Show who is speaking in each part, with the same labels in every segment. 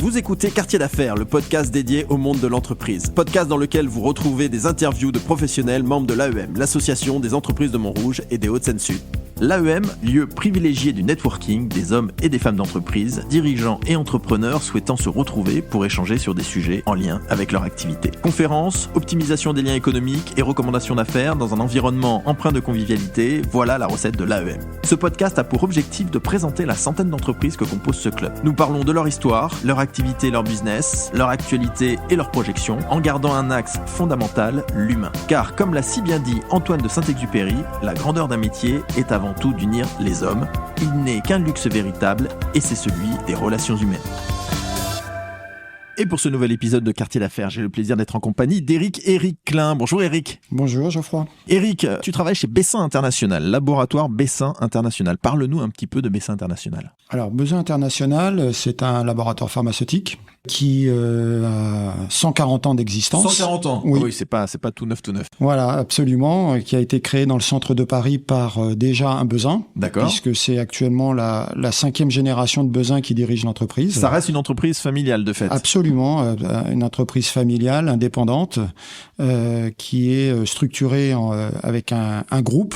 Speaker 1: Vous écoutez Quartier d'affaires, le podcast dédié au monde de l'entreprise. Podcast dans lequel vous retrouvez des interviews de professionnels membres de l'AEM, l'association des entreprises de Montrouge et des Hauts-de-Seine-Sud. L'AEM, lieu privilégié du networking des hommes et des femmes d'entreprise, dirigeants et entrepreneurs souhaitant se retrouver pour échanger sur des sujets en lien avec leur activité. Conférences, optimisation des liens économiques et recommandations d'affaires dans un environnement empreint de convivialité, voilà la recette de l'AEM. Ce podcast a pour objectif de présenter la centaine d'entreprises que compose ce club. Nous parlons de leur histoire, leur activité, leur business, leur actualité et leurs projections, en gardant un axe fondamental, l'humain. Car comme l'a si bien dit Antoine de Saint-Exupéry, la grandeur d'un métier est avant tout d'unir les hommes. Il n'est qu'un luxe véritable et c'est celui des relations humaines. Et pour ce nouvel épisode de Quartier d'affaires, j'ai le plaisir d'être en compagnie d'Éric Klein. Bonjour Éric.
Speaker 2: Bonjour Geoffroy.
Speaker 1: Éric, tu travailles chez Bessin International, laboratoire Bessin International. Parle-nous un petit peu de Bessin International.
Speaker 2: Alors Bessin International, c'est un laboratoire pharmaceutique qui a 140 ans d'existence.
Speaker 1: 140 ans.
Speaker 2: Oui,
Speaker 1: oui, c'est pas tout neuf.
Speaker 2: Voilà, absolument, qui a été créé dans le centre de Paris par déjà un Bezin.
Speaker 1: D'accord.
Speaker 2: Puisque c'est actuellement la 5e génération de Bezin qui dirige l'entreprise.
Speaker 1: Ça reste une entreprise familiale de fait.
Speaker 2: Absolument, une entreprise familiale, indépendante, qui est structurée avec un groupe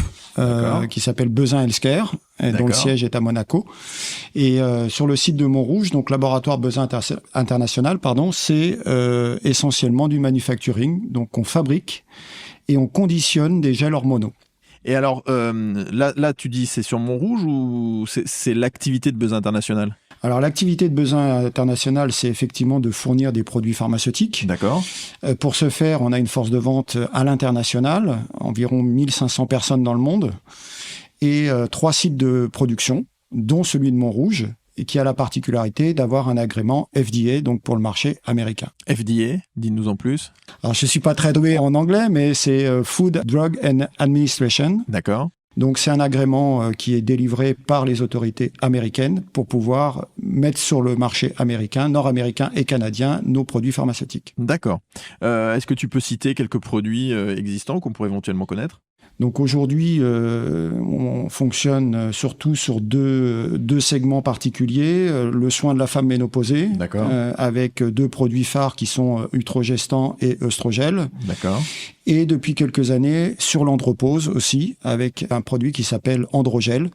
Speaker 2: qui s'appelle Bezin Healthcare, dont le siège est à Monaco. Et sur le site de Montrouge, donc laboratoire Bezin International, c'est essentiellement du manufacturing. Donc on fabrique et on conditionne des gels hormonaux.
Speaker 1: Et alors, là, tu dis c'est sur Montrouge ou c'est l'activité de Bezin International ?
Speaker 2: Alors l'activité de Bezin International, c'est effectivement de fournir des produits pharmaceutiques.
Speaker 1: D'accord.
Speaker 2: Pour ce faire, on a une force de vente à l'international, environ 1500 personnes dans le monde, et 3 sites de production, dont celui de Montrouge, et qui a la particularité d'avoir un agrément FDA, donc pour le marché américain.
Speaker 1: FDA, dis-nous en plus.
Speaker 2: Alors je suis pas très doué en anglais, mais c'est Food, Drug and Administration.
Speaker 1: D'accord.
Speaker 2: Donc c'est un agrément qui est délivré par les autorités américaines pour pouvoir mettre sur le marché américain, nord-américain et canadien nos produits pharmaceutiques.
Speaker 1: D'accord. Est-ce que tu peux citer quelques produits existants qu'on pourrait éventuellement connaître ?
Speaker 2: Donc aujourd'hui, on fonctionne surtout sur deux segments particuliers. Le soin de la femme ménopausée, avec 2 produits phares qui sont Utrogestan et Œstrogel.
Speaker 1: D'accord.
Speaker 2: Et depuis quelques années, sur l'andropause aussi, avec un produit qui s'appelle Androgel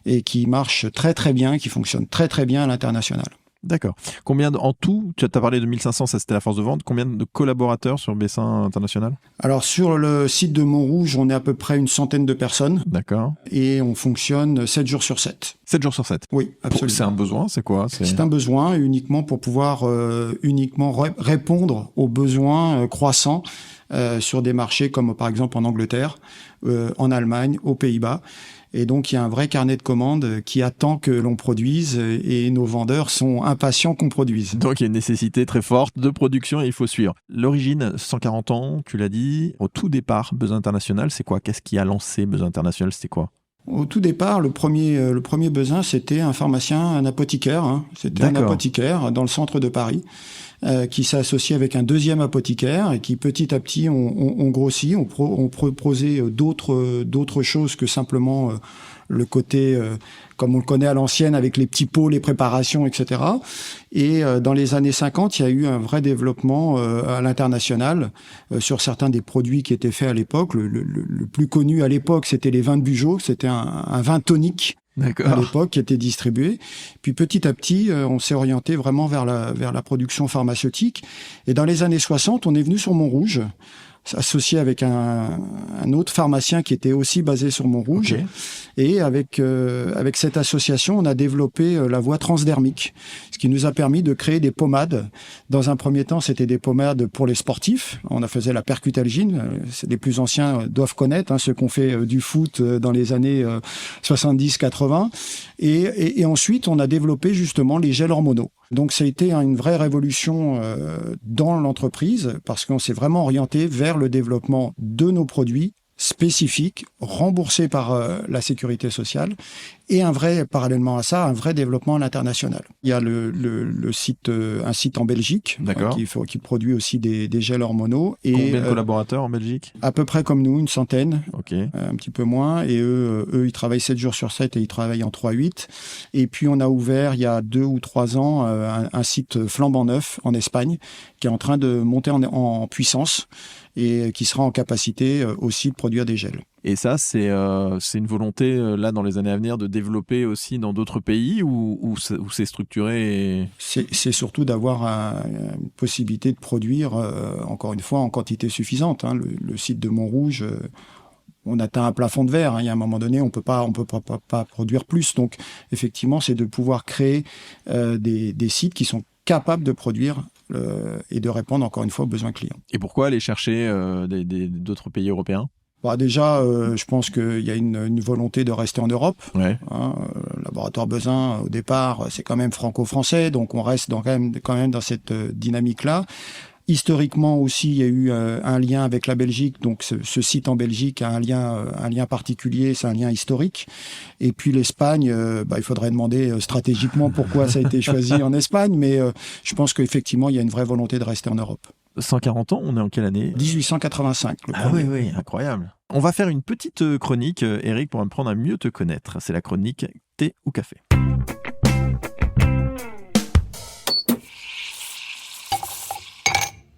Speaker 2: et qui marche très très bien, qui fonctionne très très bien à l'international.
Speaker 1: D'accord. Combien en tout, tu as parlé de 1500, ça c'était la force de vente, combien de collaborateurs sur Bessin International ?
Speaker 2: Alors sur le site de Montrouge, on est à peu près une centaine de personnes.
Speaker 1: D'accord.
Speaker 2: Et on fonctionne 7 jours sur 7.
Speaker 1: 7 jours sur 7 ?
Speaker 2: Oui, absolument.
Speaker 1: C'est un besoin, c'est quoi ?
Speaker 2: C'est un besoin uniquement pour pouvoir répondre aux besoins croissants sur des marchés comme par exemple en Angleterre, en Allemagne, aux Pays-Bas. Et donc, il y a un vrai carnet de commandes qui attend que l'on produise et nos vendeurs sont impatients qu'on produise.
Speaker 1: Donc, il y a une nécessité très forte de production et il faut suivre. L'origine, 140 ans, tu l'as dit. Au tout départ, Bezin International, c'est quoi ? Qu'est-ce qui a lancé Bezin International ? C'était quoi ?
Speaker 2: Au tout départ, le premier Bezin, c'était un pharmacien, un apothicaire. C'était un apothicaire dans le centre de Paris. Qui s'est associé avec un deuxième apothicaire et qui petit à petit on grossit, on proposait d'autres choses que simplement le côté comme on le connaît à l'ancienne avec les petits pots, les préparations, etc. Et dans les années 50, il y a eu un vrai développement à l'international sur certains des produits qui étaient faits à l'époque. Le plus connu à l'époque, c'était les vins de Bugeaud, c'était un vin tonique. À l'époque, qui était distribué. Puis petit à petit, on s'est orienté vraiment vers la production pharmaceutique. Et dans les années 60, on est venu sur Montrouge, associé avec un autre pharmacien qui était aussi basé sur Montrouge. Okay. Et avec cette association, on a développé la voie transdermique, ce qui nous a permis de créer des pommades. Dans un premier temps, c'était des pommades pour les sportifs. On a fait la percutalgine. Les plus anciens doivent connaître, ceux qui ont fait du foot dans les années 70-80. Et ensuite, on a développé justement les gels hormonaux. Donc, ça a été une vraie révolution dans l'entreprise parce qu'on s'est vraiment orienté vers le développement de nos produits spécifique, remboursé par la sécurité sociale, et parallèlement à ça, un vrai développement à l'international. Il y a un site en Belgique qui produit aussi des gels hormonaux. Et,
Speaker 1: combien de collaborateurs en Belgique ?
Speaker 2: À peu près comme nous, une centaine,
Speaker 1: okay.
Speaker 2: Un petit peu moins. Et eux, ils travaillent 7 jours sur 7 et ils travaillent en 3/8. Et puis, on a ouvert, il y a 2 ou 3 ans, un site flambant neuf en Espagne qui est en train de monter en puissance et qui sera en capacité aussi de produire des gels.
Speaker 1: Et ça, c'est une volonté, là, dans les années à venir, de développer aussi dans d'autres pays où c'est structuré
Speaker 2: C'est surtout d'avoir une possibilité de produire, encore une fois, en quantité suffisante. Hein. Le site de Montrouge, on atteint un plafond de verre. Hein. Il y a un moment donné, on peut pas produire plus. Donc, effectivement, c'est de pouvoir créer des sites qui sont capables de produire et de répondre, encore une fois, aux besoins clients.
Speaker 1: Et pourquoi aller chercher d'autres pays européens ?
Speaker 2: Déjà, je pense qu'il y a une volonté de rester en Europe.
Speaker 1: Ouais.
Speaker 2: Hein, le laboratoire Bezin, au départ, c'est quand même franco-français, donc on reste quand même dans cette dynamique-là. Historiquement aussi, il y a eu un lien avec la Belgique, donc ce site en Belgique a un lien particulier, c'est un lien historique. Et puis l'Espagne, il faudrait demander stratégiquement pourquoi ça a été choisi en Espagne, mais je pense qu'effectivement, il y a une vraie volonté de rester en Europe.
Speaker 1: 140 ans, on est en quelle année ?
Speaker 2: 1885.
Speaker 1: Oui, incroyable. On va faire une petite chronique, Eric, pour apprendre à mieux te connaître. C'est la chronique thé ou café.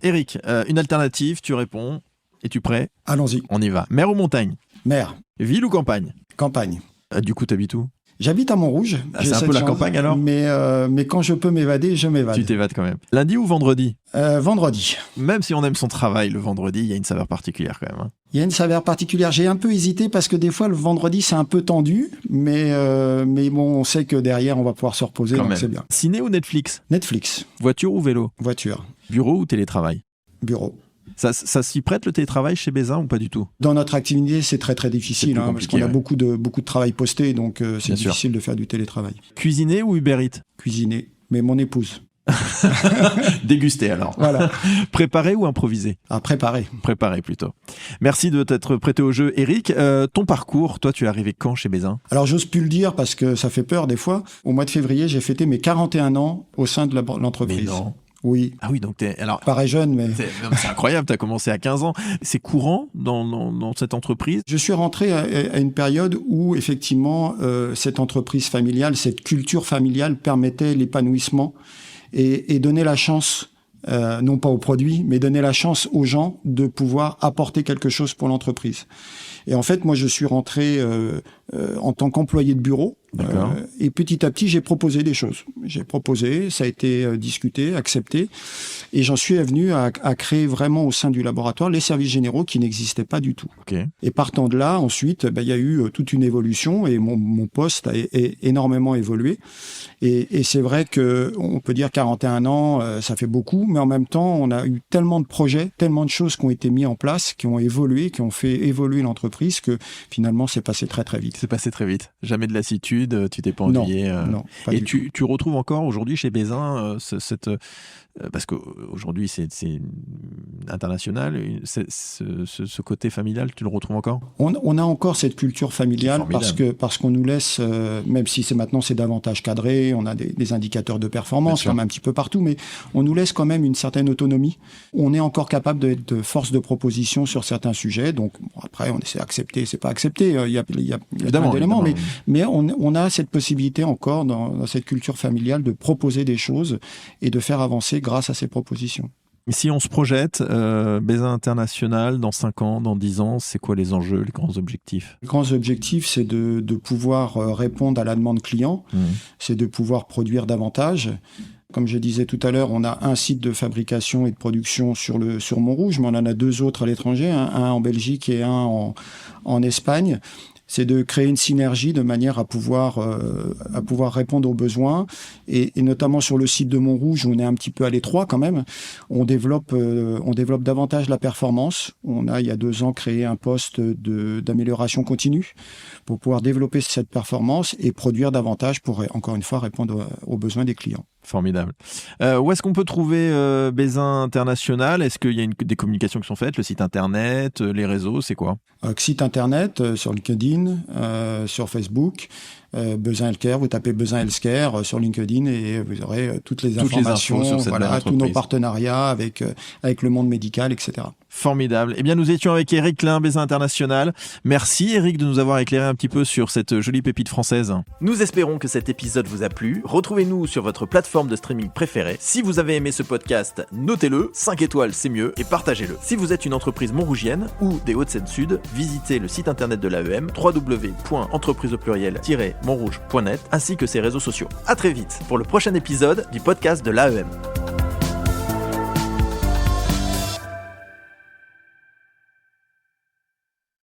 Speaker 1: Eric, une alternative, tu réponds. Es-tu prêt ?
Speaker 2: Allons-y.
Speaker 1: On y va. Mer ou montagne ?
Speaker 2: Mer.
Speaker 1: Ville ou campagne ?
Speaker 2: Campagne.
Speaker 1: Du coup, t'habites où ?
Speaker 2: J'habite à Montrouge.
Speaker 1: C'est un peu la campagne alors ?
Speaker 2: Mais quand je peux m'évader, je m'évade.
Speaker 1: Tu t'évades quand même. Lundi ou vendredi ?
Speaker 2: Vendredi.
Speaker 1: Même si on aime son travail, le vendredi, il y a une saveur particulière quand même. Hein.
Speaker 2: Il y a une saveur particulière. J'ai un peu hésité parce que des fois, le vendredi, c'est un peu tendu. Mais bon, on sait que derrière, on va pouvoir se reposer, donc c'est bien.
Speaker 1: Ciné ou Netflix ?
Speaker 2: Netflix.
Speaker 1: Voiture ou vélo ?
Speaker 2: Voiture.
Speaker 1: Bureau ou télétravail ?
Speaker 2: Bureau.
Speaker 1: Ça s'y prête le télétravail chez Bezin ou pas du tout ?
Speaker 2: Dans notre activité, c'est très très difficile parce qu'on a beaucoup de travail posté, donc c'est difficile de faire du télétravail.
Speaker 1: Cuisiner ou Uber Eats ?
Speaker 2: Cuisiner, mais mon épouse.
Speaker 1: Déguster alors.
Speaker 2: Voilà.
Speaker 1: Préparer ou improviser ?
Speaker 2: Préparer.
Speaker 1: Préparer plutôt. Merci de t'être prêté au jeu, Eric. Ton parcours, toi, tu es arrivé quand chez Bezin ?
Speaker 2: Alors, j'ose plus le dire parce que ça fait peur des fois. Au mois de février, j'ai fêté mes 41 ans au sein de l'entreprise.
Speaker 1: Mais non.
Speaker 2: Oui.
Speaker 1: Ah oui, donc alors
Speaker 2: pareil jeune, mais
Speaker 1: c'est incroyable. T'as commencé à 15 ans. C'est courant dans cette entreprise ?
Speaker 2: Je suis rentré à une période où effectivement cette entreprise familiale, cette culture familiale permettait l'épanouissement et donner la chance, non pas aux produits, mais donner la chance aux gens de pouvoir apporter quelque chose pour l'entreprise. Et en fait, moi, je suis rentré en tant qu'employé de bureau. Et petit à petit, j'ai proposé des choses. Ça a été discuté, accepté. Et j'en suis venu à créer vraiment au sein du laboratoire les services généraux qui n'existaient pas du tout.
Speaker 1: Okay.
Speaker 2: Et partant de là, ensuite, il y a eu toute une évolution et mon poste a énormément évolué. Et c'est vrai qu'on peut dire 41 ans, ça fait beaucoup, mais en même temps, on a eu tellement de projets, tellement de choses qui ont été mis en place, qui ont évolué, qui ont fait évoluer l'entreprise que finalement, c'est passé très très vite.
Speaker 1: C'est passé très vite. Jamais de lassitude. Tu t'es pas ennuyé.
Speaker 2: Non, pas
Speaker 1: et
Speaker 2: du tout.
Speaker 1: Tu retrouves encore aujourd'hui chez Bezin parce qu'aujourd'hui c'est international, ce côté familial, tu le retrouves encore ?
Speaker 2: On a encore cette culture familiale parce qu'on nous laisse, même si c'est davantage cadré, on a des indicateurs de performance comme un petit peu partout, mais on nous laisse quand même une certaine autonomie. On est encore capable d'être force de proposition sur certains sujets. Donc après, on essaie d'accepter, c'est pas accepté. Il y a plein d'éléments, mais on a cette possibilité encore dans cette culture familiale de proposer des choses et de faire avancer grâce à ces propositions.
Speaker 1: Si on se projette, Bezin International, dans 5 ans, dans 10 ans, c'est quoi les enjeux, les grands objectifs ?
Speaker 2: Les grands objectifs, c'est de pouvoir répondre à la demande client, c'est de pouvoir produire davantage. Comme je disais tout à l'heure, on a un site de fabrication et de production sur Montrouge, mais on en a 2 autres à l'étranger, un en Belgique et un en Espagne. C'est de créer une synergie de manière à pouvoir répondre aux besoins et notamment sur le site de Montrouge, on est un petit peu à l'étroit quand même. On développe davantage la performance. On a il y a 2 ans créé un poste d'amélioration continue pour pouvoir développer cette performance et produire davantage pour encore une fois répondre aux besoins des clients.
Speaker 1: Formidable. Où est-ce qu'on peut trouver Bézin International ? Est-ce qu'il y a des communications qui sont faites ? Le site internet, les réseaux, c'est quoi ?
Speaker 2: Site internet, sur LinkedIn, sur Facebook, Bézin Healthcare, vous tapez Bézin Healthcare sur LinkedIn et vous aurez toutes les informations,
Speaker 1: sur cette
Speaker 2: tous nos partenariats avec le monde médical, etc.
Speaker 1: Formidable. Eh bien, nous étions avec Éric Klein, Bézin International. Merci Éric de nous avoir éclairé un petit peu sur cette jolie pépite française. Nous espérons que cet épisode vous a plu. Retrouvez-nous sur votre plateforme de streaming préférée. Si vous avez aimé ce podcast, notez-le, 5 étoiles c'est mieux, et partagez-le. Si vous êtes une entreprise montrougienne ou des Hauts-de-Seine-Sud, visitez le site internet de l'AEM, www.entrepriseaupluriel-montrouge.net, ainsi que ses réseaux sociaux. À très vite pour le prochain épisode du podcast de l'AEM.